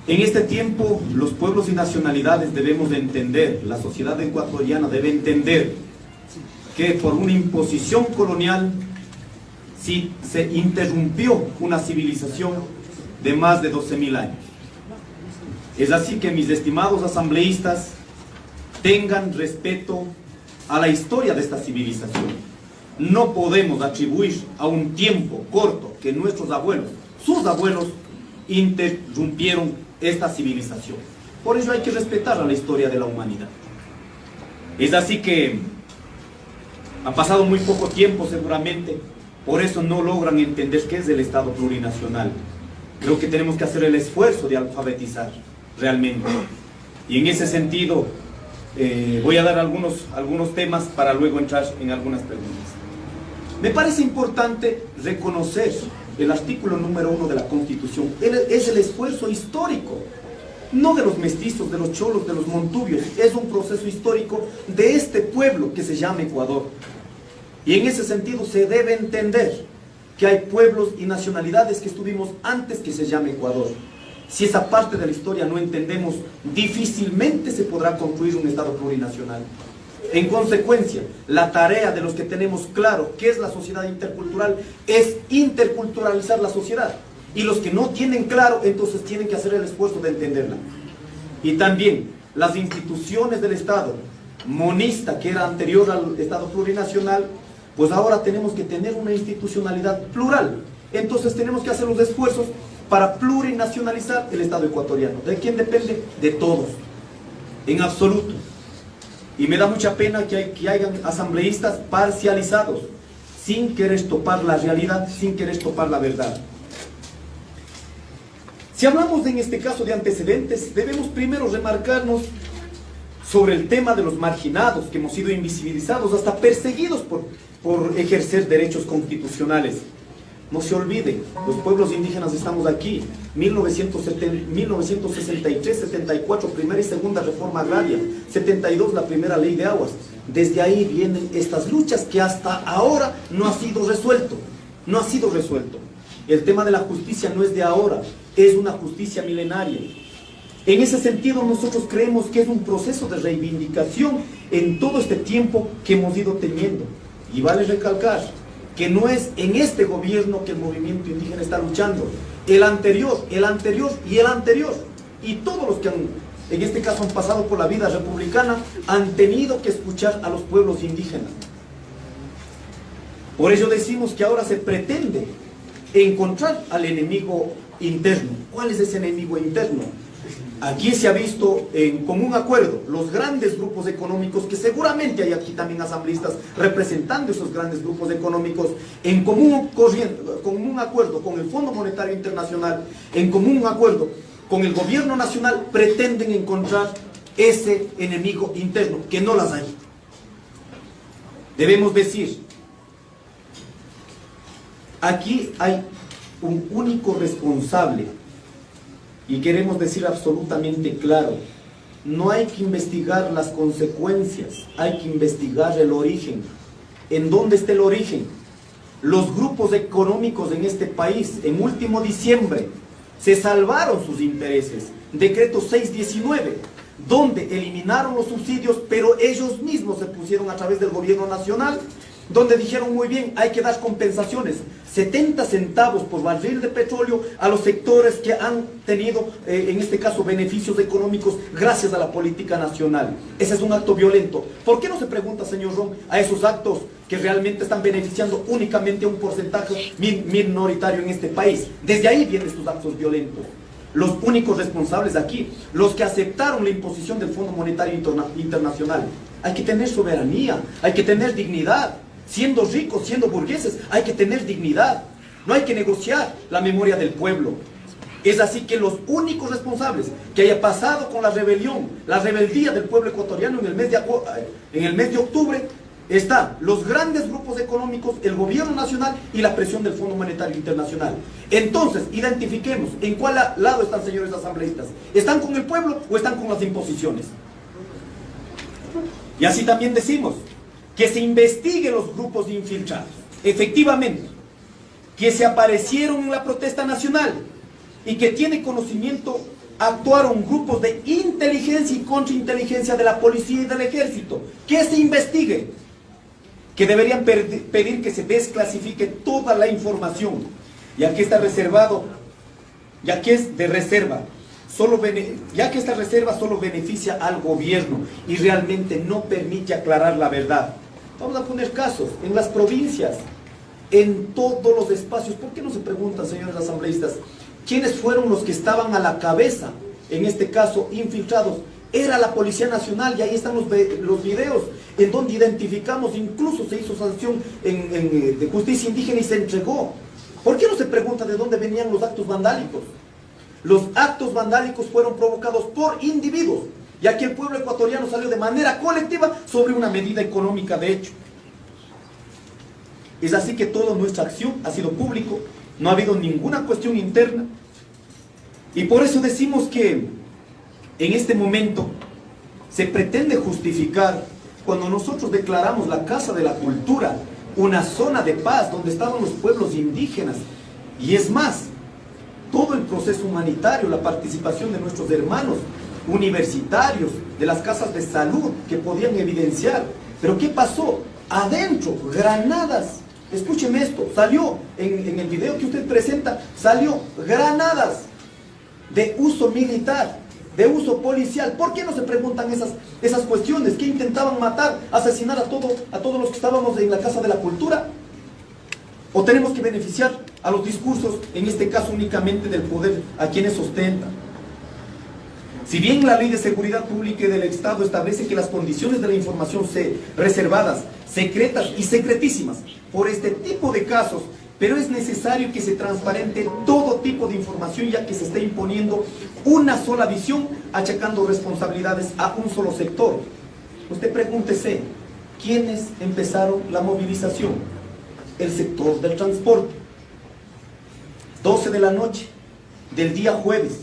En este tiempo, los pueblos y nacionalidades debemos de entender, la sociedad ecuatoriana debe entender que por una imposición colonial sí se interrumpió una civilización de más de 12.000 años. Es así que mis estimados asambleístas tengan respeto a la historia de esta civilización. No podemos atribuir a un tiempo corto que nuestros abuelos, sus abuelos, interrumpieron esta civilización. Por ello hay que respetar a la historia de la humanidad. Es así que ha pasado muy poco tiempo seguramente, por eso no logran entender qué es el Estado plurinacional. Creo que tenemos que hacer el esfuerzo de alfabetizar realmente. Y en ese sentido voy a dar algunos temas para luego entrar en algunas preguntas. Me parece importante reconocer el artículo número 1 de la Constitución. Es el esfuerzo histórico, no de los mestizos, de los cholos, de los montubios. Es un proceso histórico de este pueblo que se llama Ecuador. Y en ese sentido se debe entender que hay pueblos y nacionalidades que estuvimos antes que se llame Ecuador. Si esa parte de la historia no entendemos, difícilmente se podrá construir un Estado plurinacional. En consecuencia, la tarea de los que tenemos claro qué es la sociedad intercultural es interculturalizar la sociedad. Y los que no tienen claro, entonces tienen que hacer el esfuerzo de entenderla. Y también las instituciones del Estado monista, que era anterior al Estado plurinacional, pues ahora tenemos que tener una institucionalidad plural. Entonces tenemos que hacer los esfuerzos para plurinacionalizar el Estado ecuatoriano. ¿De quién depende? De todos, en absoluto. Y me da mucha pena que hayan asambleístas parcializados, sin querer topar la realidad, sin querer topar la verdad. Si hablamos en este caso de antecedentes, debemos primero remarcarnos sobre el tema de los marginados, que hemos sido invisibilizados, hasta perseguidos por ejercer derechos constitucionales. No se olviden, los pueblos indígenas estamos aquí, 1963, 74, primera y segunda reforma agraria, 72, la primera ley de aguas. Desde ahí vienen estas luchas que hasta ahora no ha sido resuelto, no ha sido resuelto. El tema de la justicia no es de ahora, es una justicia milenaria. En ese sentido nosotros creemos que es un proceso de reivindicación en todo este tiempo que hemos ido teniendo. Y vale recalcar que no es en este gobierno que el movimiento indígena está luchando. El anterior y el anterior. Y todos los que en este caso han pasado por la vida republicana han tenido que escuchar a los pueblos indígenas. Por ello decimos que ahora se pretende encontrar al enemigo interno. ¿Cuál es ese enemigo interno? Aquí se ha visto en común acuerdo los grandes grupos económicos, que seguramente hay aquí también asambleístas representando esos grandes grupos económicos, en común acuerdo con el Fondo Monetario Internacional, en común acuerdo con el gobierno nacional, pretenden encontrar ese enemigo interno, que no las hay. Debemos decir, aquí hay un único responsable. Y queremos decir absolutamente claro, no hay que investigar las consecuencias, hay que investigar el origen. ¿En dónde está el origen? Los grupos económicos en este país, en último diciembre, se salvaron sus intereses. Decreto 619, donde eliminaron los subsidios, pero ellos mismos se pusieron a través del gobierno nacional, donde dijeron muy bien, hay que dar compensaciones, 70 centavos por barril de petróleo a los sectores que han tenido, en este caso, beneficios económicos gracias a la política nacional. Ese es un acto violento. ¿Por qué no se pregunta, señor Ron, a esos actos que realmente están beneficiando únicamente a un porcentaje minoritario en este país? Desde ahí vienen estos actos violentos. Los únicos responsables aquí, los que aceptaron la imposición del Fondo Monetario Internacional. Hay que tener soberanía, hay que tener dignidad. Siendo ricos, siendo burgueses, hay que tener dignidad. No hay que negociar la memoria del pueblo. Es así que los únicos responsables que haya pasado con la rebelión, la rebeldía del pueblo ecuatoriano en el mes de octubre, están los grandes grupos económicos, el gobierno nacional y la presión del Fondo Monetario Internacional. Entonces, identifiquemos en cuál lado están, señores asambleístas. ¿Están con el pueblo o están con las imposiciones? Y así también decimos que se investiguen los grupos infiltrados, efectivamente, que se aparecieron en la protesta nacional y que tiene conocimiento actuaron grupos de inteligencia y contrainteligencia de la policía y del ejército. Que se investigue. Que deberían pedir que se desclasifique toda la información. Ya que está reservado, ya que es de reserva, ya que esta reserva solo beneficia al gobierno y realmente no permite aclarar la verdad. Vamos a poner casos en las provincias, en todos los espacios. ¿Por qué no se preguntan, señores asambleístas, quiénes fueron los que estaban a la cabeza, en este caso infiltrados? Era la Policía Nacional, y ahí están los videos en donde identificamos, incluso se hizo sanción de justicia indígena y se entregó. ¿Por qué no se pregunta de dónde venían los actos vandálicos? Los actos vandálicos fueron provocados por individuos, y aquí el pueblo ecuatoriano salió de manera colectiva sobre una medida económica de hecho. Es así que toda nuestra acción ha sido público, no ha habido ninguna cuestión interna, y por eso decimos que en este momento se pretende justificar cuando nosotros declaramos la Casa de la Cultura una zona de paz donde estaban los pueblos indígenas, y es más, todo el proceso humanitario, la participación de nuestros hermanos universitarios, de las casas de salud que podían evidenciar. Pero ¿qué pasó? Adentro, granadas. Escúcheme esto, salió en el video que usted presenta, salió granadas de uso militar, de uso policial. ¿Por qué no se preguntan esas cuestiones? ¿Qué intentaban matar, asesinar a todos los que estábamos en la Casa de la Cultura? ¿O tenemos que beneficiar a los discursos, en este caso únicamente del poder, a quienes sostentan? Si bien la Ley de Seguridad Pública y del Estado establece que las condiciones de la información reservadas, secretas y secretísimas por este tipo de casos, pero es necesario que se transparente todo tipo de información, ya que se está imponiendo una sola visión, achacando responsabilidades a un solo sector. Usted pregúntese, ¿quiénes empezaron la movilización? El sector del transporte. 12 de la noche del día jueves.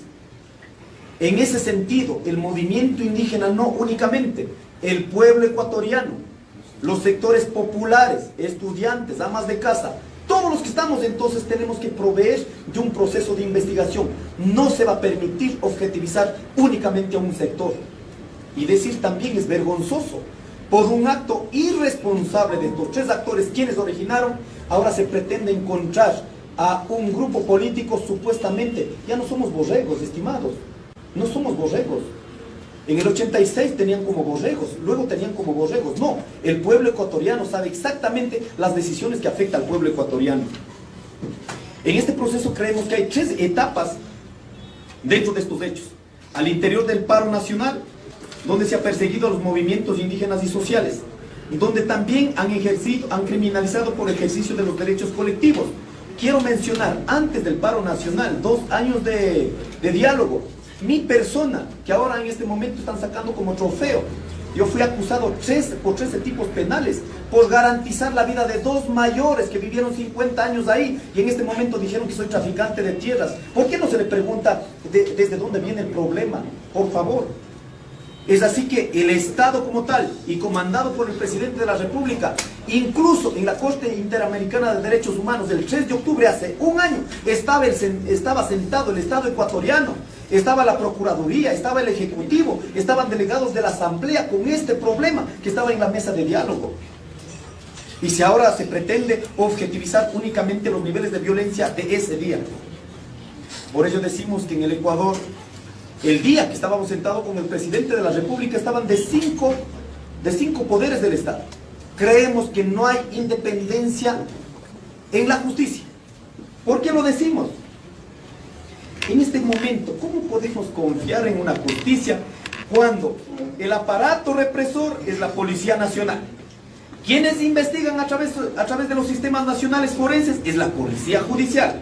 En ese sentido, el movimiento indígena, no únicamente, el pueblo ecuatoriano, los sectores populares, estudiantes, amas de casa, todos los que estamos entonces tenemos que proveer de un proceso de investigación. No se va a permitir objetivizar únicamente a un sector. Y decir también es vergonzoso. Por un acto irresponsable de estos tres actores, quienes originaron, ahora se pretende encontrar a un grupo político supuestamente. Ya no somos borregos, estimados. No somos borregos. En el 86 tenían como borregos, luego tenían como borregos. No, el pueblo ecuatoriano sabe exactamente las decisiones que afectan al pueblo ecuatoriano. En este proceso creemos que hay tres etapas dentro de estos hechos. Al interior del paro nacional, donde se ha perseguido a los movimientos indígenas y sociales, donde también han criminalizado por ejercicio de los derechos colectivos. Quiero mencionar, antes del paro nacional, 2 años de diálogo. Mi persona, que ahora en este momento están sacando como trofeo, yo fui acusado por 13 tipos penales por garantizar la vida de 2 mayores que vivieron 50 años ahí, y en este momento dijeron que soy traficante de tierras. ¿Por qué no se le pregunta desde dónde viene el problema? Por favor. Es así que el Estado como tal, y comandado por el presidente de la República, incluso en la Corte Interamericana de Derechos Humanos, el 3 de octubre, hace un año, estaba sentado el Estado ecuatoriano, estaba la Procuraduría, estaba el Ejecutivo, estaban delegados de la Asamblea con este problema que estaba en la mesa de diálogo. Y si ahora se pretende objetivizar únicamente los niveles de violencia de ese día. Por ello decimos que en el Ecuador, el día que estábamos sentados con el presidente de la República, estaban de cinco poderes del Estado. Creemos que no hay independencia en la justicia. ¿Por qué lo decimos? En este momento, ¿cómo podemos confiar en una justicia cuando el aparato represor es la Policía Nacional? Quienes investigan a través de los sistemas nacionales forenses es la Policía Judicial.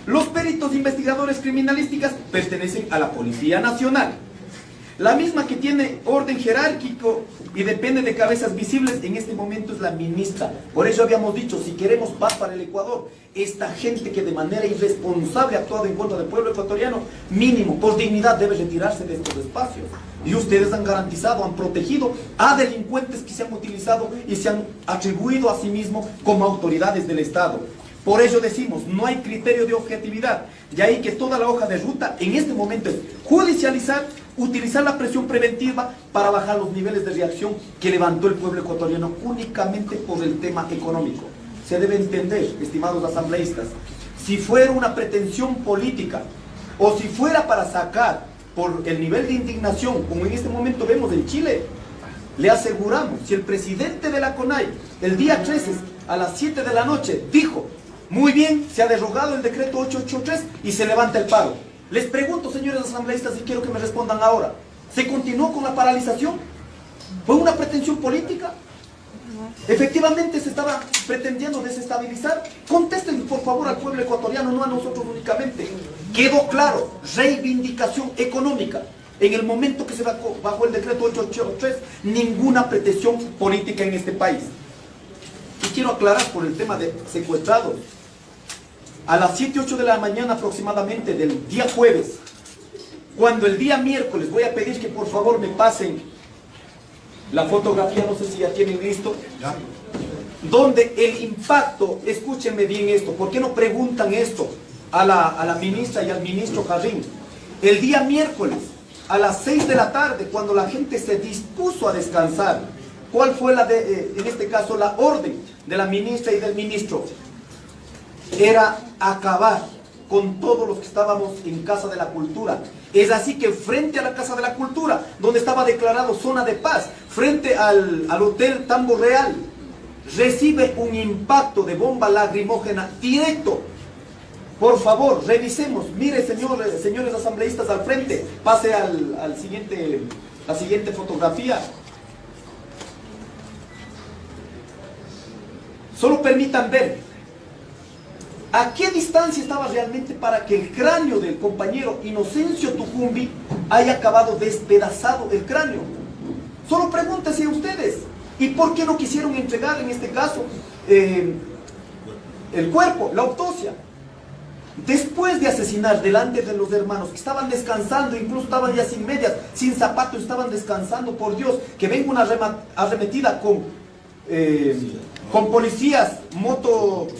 Los peritos investigadores criminalísticas pertenecen a la Policía Nacional. La misma que tiene orden jerárquico y depende de cabezas visibles en este momento es la ministra. Por eso habíamos dicho, si queremos paz para el Ecuador, esta gente que de manera irresponsable ha actuado en contra del pueblo ecuatoriano, mínimo, por dignidad, debe retirarse de estos espacios. Y ustedes han garantizado, han protegido a delincuentes que se han utilizado y se han atribuido a sí mismos como autoridades del Estado. Por ello decimos, no hay criterio de objetividad. De ahí que toda la hoja de ruta en este momento es judicializar, utilizar la presión preventiva para bajar los niveles de reacción que levantó el pueblo ecuatoriano únicamente por el tema económico. Se debe entender, estimados asambleístas, si fuera una pretensión política o si fuera para sacar por el nivel de indignación, como en este momento vemos en Chile, le aseguramos, si el presidente de la CONAIE el día 13 a las 7 de la noche dijo: muy bien, se ha derogado el decreto 883 y se levanta el paro. Les pregunto, señores asambleístas, y quiero que me respondan ahora, ¿se continuó con la paralización? ¿Fue una pretensión política? ¿Efectivamente se estaba pretendiendo desestabilizar? Contesten por favor al pueblo ecuatoriano, no a nosotros únicamente. Quedó claro, reivindicación económica. En el momento que se bajó el decreto 883, ninguna pretensión política en este país. Y quiero aclarar por el tema de secuestrados. A las 7, 8 de la mañana aproximadamente del día jueves, cuando el día miércoles, voy a pedir que por favor me pasen la fotografía, no sé si ya tienen listo, donde el impacto, escúchenme bien esto, ¿por qué no preguntan esto a la ministra y al ministro Jarrín? El día miércoles, a las 6 de la tarde, cuando la gente se dispuso a descansar, ¿cuál fue en este caso la orden de la ministra y del ministro? Era acabar con todos los que estábamos en Casa de la Cultura. Es así que frente a la Casa de la Cultura, donde estaba declarado zona de paz, frente al Hotel Tambo Real, recibe un impacto de bomba lacrimógena directo. Por favor, revisemos. Mire, señores asambleístas al frente, pase a la siguiente fotografía. Solo permitan ver a qué distancia estaba realmente para que el cráneo del compañero Inocencio Tucumbi haya acabado despedazado el cráneo. Solo pregúntense ustedes, ¿y por qué no quisieron entregar en este caso el cuerpo, la autopsia? Después de asesinar delante de los hermanos que estaban descansando, incluso estaban ya sin medias, sin zapatos, estaban descansando, por Dios, que venga una arremetida con policías, motos,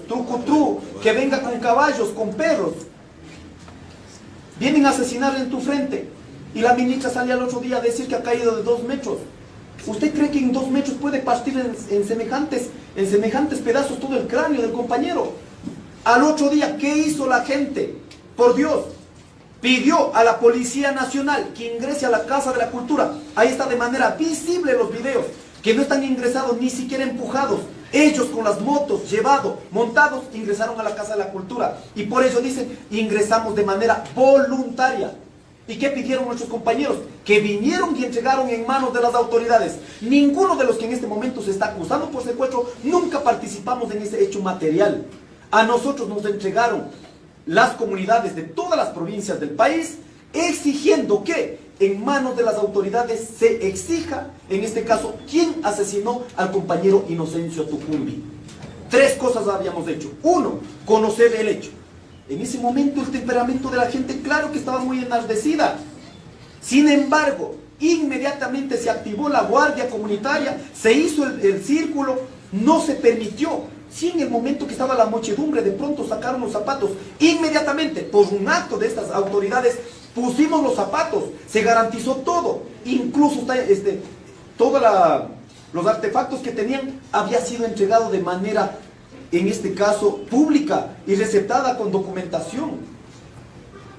trucutru, que venga con caballos, con perros. Vienen a asesinar en tu frente. Y la ministra sale al otro día a decir que ha caído de 2 metros. ¿Usted cree que en 2 metros puede partir en semejantes pedazos todo el cráneo del compañero? Al otro día, ¿qué hizo la gente? Por Dios, pidió a la Policía Nacional que ingrese a la Casa de la Cultura. Ahí está de manera visible los videos, que no están ingresados ni siquiera empujados. Ellos con las motos, montados, ingresaron a la Casa de la Cultura. Y por ello dicen, ingresamos de manera voluntaria. ¿Y qué pidieron nuestros compañeros? Que vinieron y entregaron en manos de las autoridades. Ninguno de los que en este momento se está acusando por secuestro, nunca participamos en ese hecho material. A nosotros nos entregaron las comunidades de todas las provincias del país, exigiendo que en manos de las autoridades se exija, en este caso, quién asesinó al compañero Inocencio Tucumbi. 3 cosas habíamos hecho. 1, conocer el hecho. En ese momento el temperamento de la gente, claro que estaba muy enardecida. Sin embargo, inmediatamente se activó la guardia comunitaria, se hizo el círculo, no se permitió. Si en el momento que estaba la muchedumbre, de pronto sacaron los zapatos, inmediatamente, por un acto de estas autoridades, pusimos los zapatos, se garantizó todo, incluso todos los artefactos que tenían había sido entregado de manera, en este caso, pública y recetada con documentación.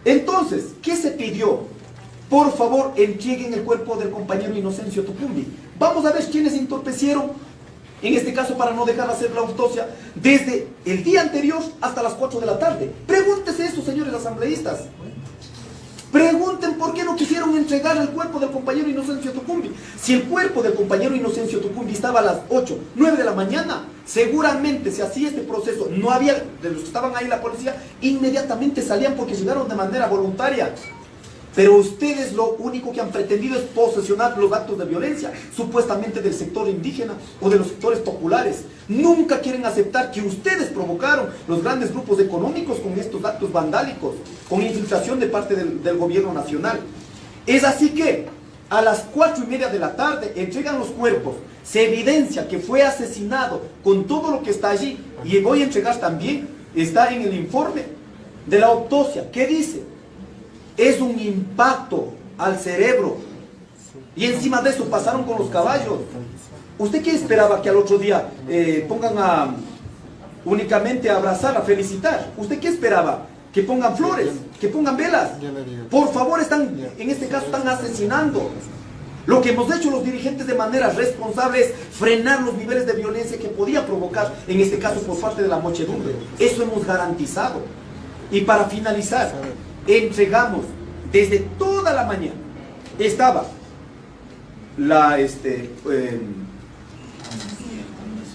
Entonces, ¿qué se pidió? Por favor, entreguen el cuerpo del compañero Inocencio Tucumbi. Vamos a ver quiénes entorpecieron, en este caso para no dejar hacer la autopsia, desde el día anterior hasta las 4 de la tarde. Pregúntese eso, señores asambleístas. Pregunten por qué no quisieron entregar el cuerpo del compañero Inocencio Tucumbi. Si el cuerpo del compañero Inocencio Tucumbi estaba a las 8, 9 de la mañana, seguramente si hacía este proceso, no había, de los que estaban ahí la policía, inmediatamente salían porque llegaron de manera voluntaria. Pero ustedes lo único que han pretendido es posesionar los actos de violencia, supuestamente del sector indígena o de los sectores populares. Nunca quieren aceptar que ustedes provocaron los grandes grupos económicos con estos actos vandálicos, con infiltración de parte del gobierno nacional. Es así que A las 4:30 de la tarde entregan los cuerpos. Se evidencia que fue asesinado con todo lo que está allí. Y voy a entregar también, está en el informe de la autopsia. ¿Qué dice? Es un impacto al cerebro. Y encima de eso pasaron con los caballos. ¿Usted qué esperaba? Que al otro día pongan únicamente a abrazar, a felicitar. ¿Usted qué esperaba? Que pongan flores, que pongan velas. Por favor, en este caso están asesinando. Lo que hemos hecho los dirigentes de manera responsable es frenar los niveles de violencia que podía provocar, en este caso por parte de la muchedumbre. Eso hemos garantizado. Y para finalizar, entregamos desde toda la mañana. Estaba la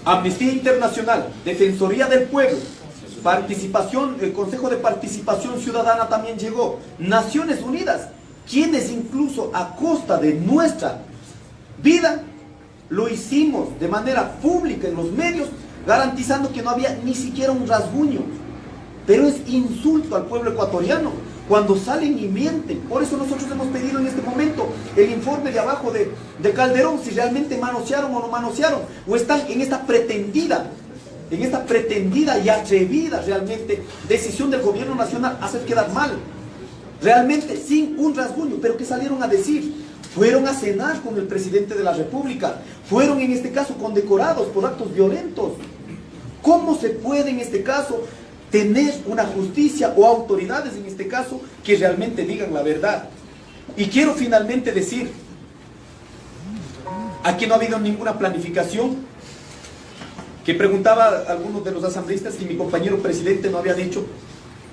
Amnistía Internacional, Defensoría del Pueblo, participación, el Consejo de Participación Ciudadana también llegó, Naciones Unidas, quienes incluso a costa de nuestra vida lo hicimos de manera pública en los medios, garantizando que no había ni siquiera un rasguño. Pero es insulto al pueblo ecuatoriano cuando salen y mienten. Por eso nosotros hemos pedido en este momento el informe de abajo de Calderón, si realmente manosearon o no manosearon, o están en esta pretendida y atrevida realmente decisión del gobierno nacional hacer quedar mal, realmente sin un rasguño. Pero ¿qué salieron a decir? Fueron a cenar con el presidente de la República, fueron en este caso condecorados por actos violentos. ¿Cómo se puede en este caso tener una justicia o autoridades en este caso que realmente digan la verdad? Y quiero finalmente decir, aquí no ha habido ninguna planificación, que preguntaba a algunos de los asambleístas si mi compañero presidente no había dicho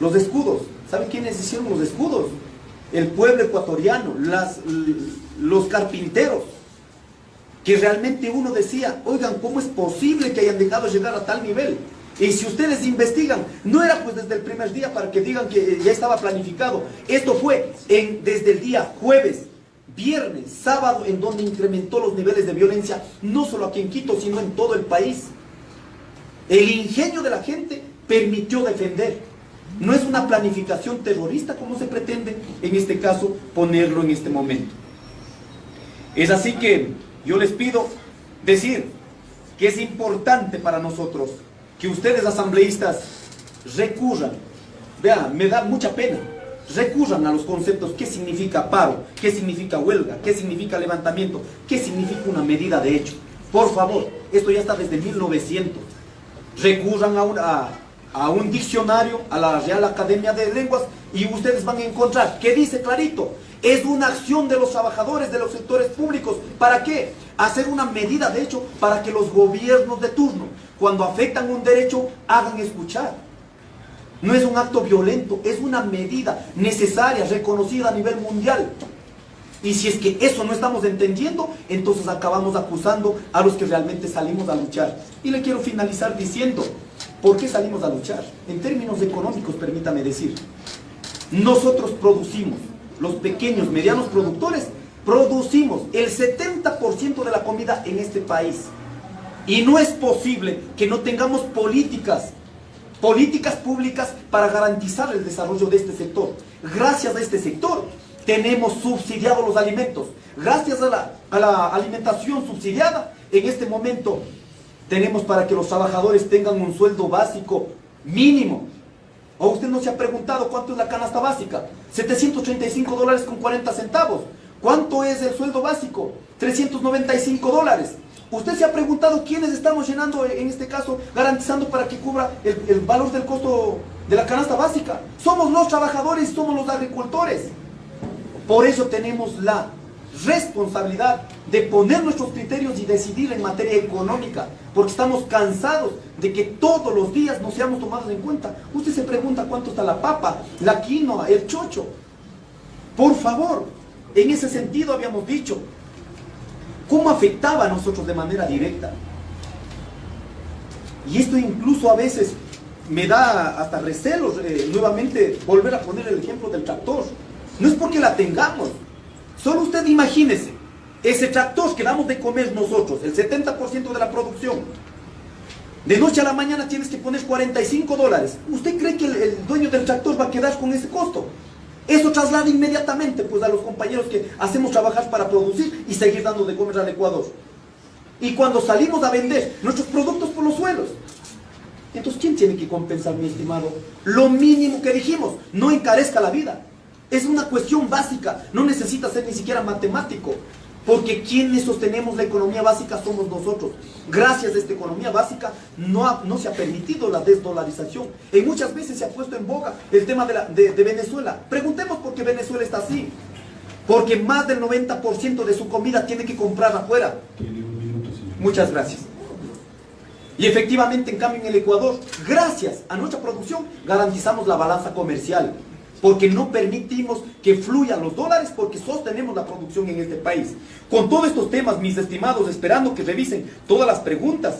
los escudos. ¿Sabe quiénes hicieron los escudos? El pueblo ecuatoriano, los carpinteros, que realmente uno decía, oigan, ¿cómo es posible que hayan dejado llegar a tal nivel? Y si ustedes investigan, no era pues desde el primer día para que digan que ya estaba planificado. Esto fue desde el día jueves, viernes, sábado, en donde incrementó los niveles de violencia, no solo aquí en Quito, sino en todo el país. El ingenio de la gente permitió defender. No es una planificación terrorista como se pretende, en este caso, ponerlo en este momento. Es así que yo les pido decir que es importante para nosotros que ustedes asambleístas recurran, vean, me da mucha pena, recurran a los conceptos, qué significa paro, qué significa huelga, qué significa levantamiento, qué significa una medida de hecho. Por favor, esto ya está desde 1900. Recurran a un diccionario, a la Real Academia de Lenguas, y ustedes van a encontrar que dice clarito, es una acción de los trabajadores de los sectores públicos. ¿Para qué? Hacer una medida de hecho para que los gobiernos de turno, cuando afectan un derecho, hagan escuchar. No es un acto violento, es una medida necesaria, reconocida a nivel mundial. Y si es que eso no estamos entendiendo, entonces acabamos acusando a los que realmente salimos a luchar. Y le quiero finalizar diciendo, ¿por qué salimos a luchar? En términos económicos, permítame decir, nosotros producimos, los pequeños, medianos productores, producimos el 70% de la comida en este país. Y no es posible que no tengamos políticas públicas para garantizar el desarrollo de este sector. Gracias a este sector tenemos subsidiados los alimentos. Gracias a la alimentación subsidiada, en este momento tenemos para que los trabajadores tengan un sueldo básico mínimo. ¿O usted no se ha preguntado cuánto es la canasta básica? $735 con 40 centavos. ¿Cuánto es el sueldo básico? $395. ¿Usted se ha preguntado quiénes estamos llenando, en este caso, garantizando para que cubra el valor del costo de la canasta básica? Somos los trabajadores, somos los agricultores. Por eso tenemos la responsabilidad de poner nuestros criterios y decidir en materia económica, porque estamos cansados de que todos los días no seamos tomados en cuenta. Usted se pregunta cuánto está la papa, la quinoa, el chocho. Por favor, en ese sentido habíamos dicho cómo afectaba a nosotros de manera directa. Y esto incluso a veces me da hasta recelos nuevamente volver a poner el ejemplo del tractor. No es porque la tengamos. Solo usted imagínese, ese tractor que damos de comer nosotros, el 70% de la producción, de noche a la mañana tienes que poner $45. ¿Usted cree que el dueño del tractor va a quedar con ese costo? Eso traslada inmediatamente pues, a los compañeros que hacemos trabajar para producir y seguir dando de comer al Ecuador. Y cuando salimos a vender nuestros productos por los suelos, entonces ¿quién tiene que compensar, mi estimado? Lo mínimo que dijimos, no encarezca la vida. Es una cuestión básica, no necesita ser ni siquiera matemático. Porque quienes sostenemos la economía básica somos nosotros. Gracias a esta economía básica no se ha permitido la desdolarización. Y muchas veces se ha puesto en boga el tema de Venezuela. Preguntemos por qué Venezuela está así. Porque más del 90% de su comida tiene que comprar afuera. Muchas gracias. Y efectivamente, en cambio, en el Ecuador, gracias a nuestra producción, garantizamos la balanza comercial. Porque no permitimos que fluyan los dólares, porque sostenemos la producción en este país. Con todos estos temas, mis estimados, esperando que revisen todas las preguntas.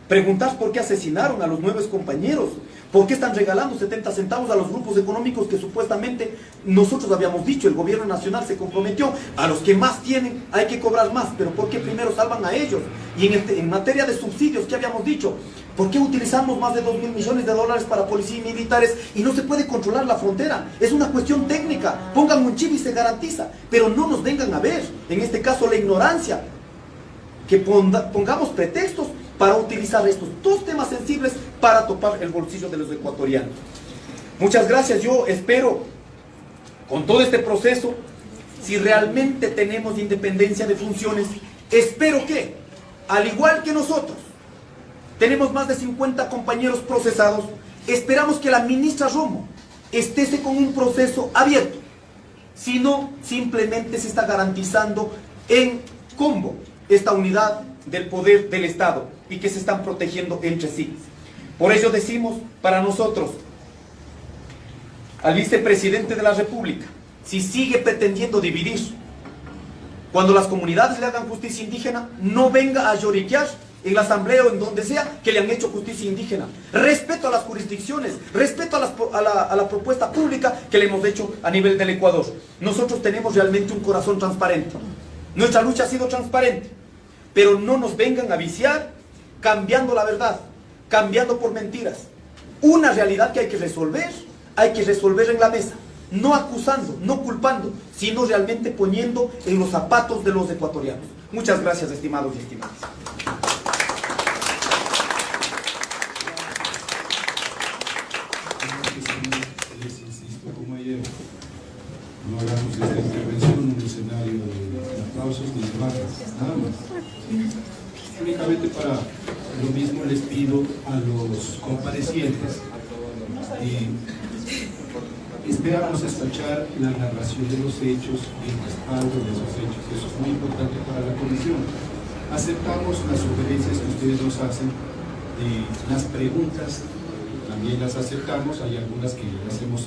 Preguntar por qué asesinaron a los 9 compañeros, por qué están regalando 70 centavos a los grupos económicos que supuestamente nosotros habíamos dicho, el gobierno nacional se comprometió, a los que más tienen hay que cobrar más, pero ¿por qué primero salvan a ellos? Y en materia de subsidios, ¿qué habíamos dicho? ¿Por qué utilizamos más de 2.000 millones de dólares para policía y militares y no se puede controlar la frontera? Es una cuestión técnica, pongan un chip y se garantiza, pero no nos vengan a ver, en este caso la ignorancia, que pongamos pretextos para utilizar estos 2 temas sensibles para topar el bolsillo de los ecuatorianos. Muchas gracias. Yo espero, con todo este proceso, si realmente tenemos independencia de funciones, espero que, al igual que nosotros, tenemos más de 50 compañeros procesados, esperamos que la ministra Romo esté con un proceso abierto, si no, simplemente se está garantizando en combo esta unidad del poder del Estado y que se están protegiendo entre sí. Por ello decimos para nosotros al vicepresidente de la República, si sigue pretendiendo dividir, cuando las comunidades le hagan justicia indígena, no venga a lloriquear en la asamblea o en donde sea que le han hecho justicia indígena. Respeto a las jurisdicciones, respeto a la propuesta pública que le hemos hecho a nivel del Ecuador. Nosotros tenemos realmente un corazón transparente. Nuestra lucha ha sido transparente, pero no nos vengan a viciar cambiando la verdad, cambiando por mentiras. Una realidad que hay que resolver en la mesa, no acusando, no culpando, sino realmente poniendo en los zapatos de los ecuatorianos. Muchas gracias, estimados y estimadas. Les insisto, como ayer, no hagamos esta intervención en un escenario de aplausos ni de barras, nada más. Únicamente para lo mismo les pido a los comparecientes esperamos escuchar la narración de los hechos y el respaldo de esos hechos. Eso es muy importante para la comisión. Aceptamos las sugerencias que ustedes nos hacen, las preguntas también las aceptamos, hay algunas que las hemos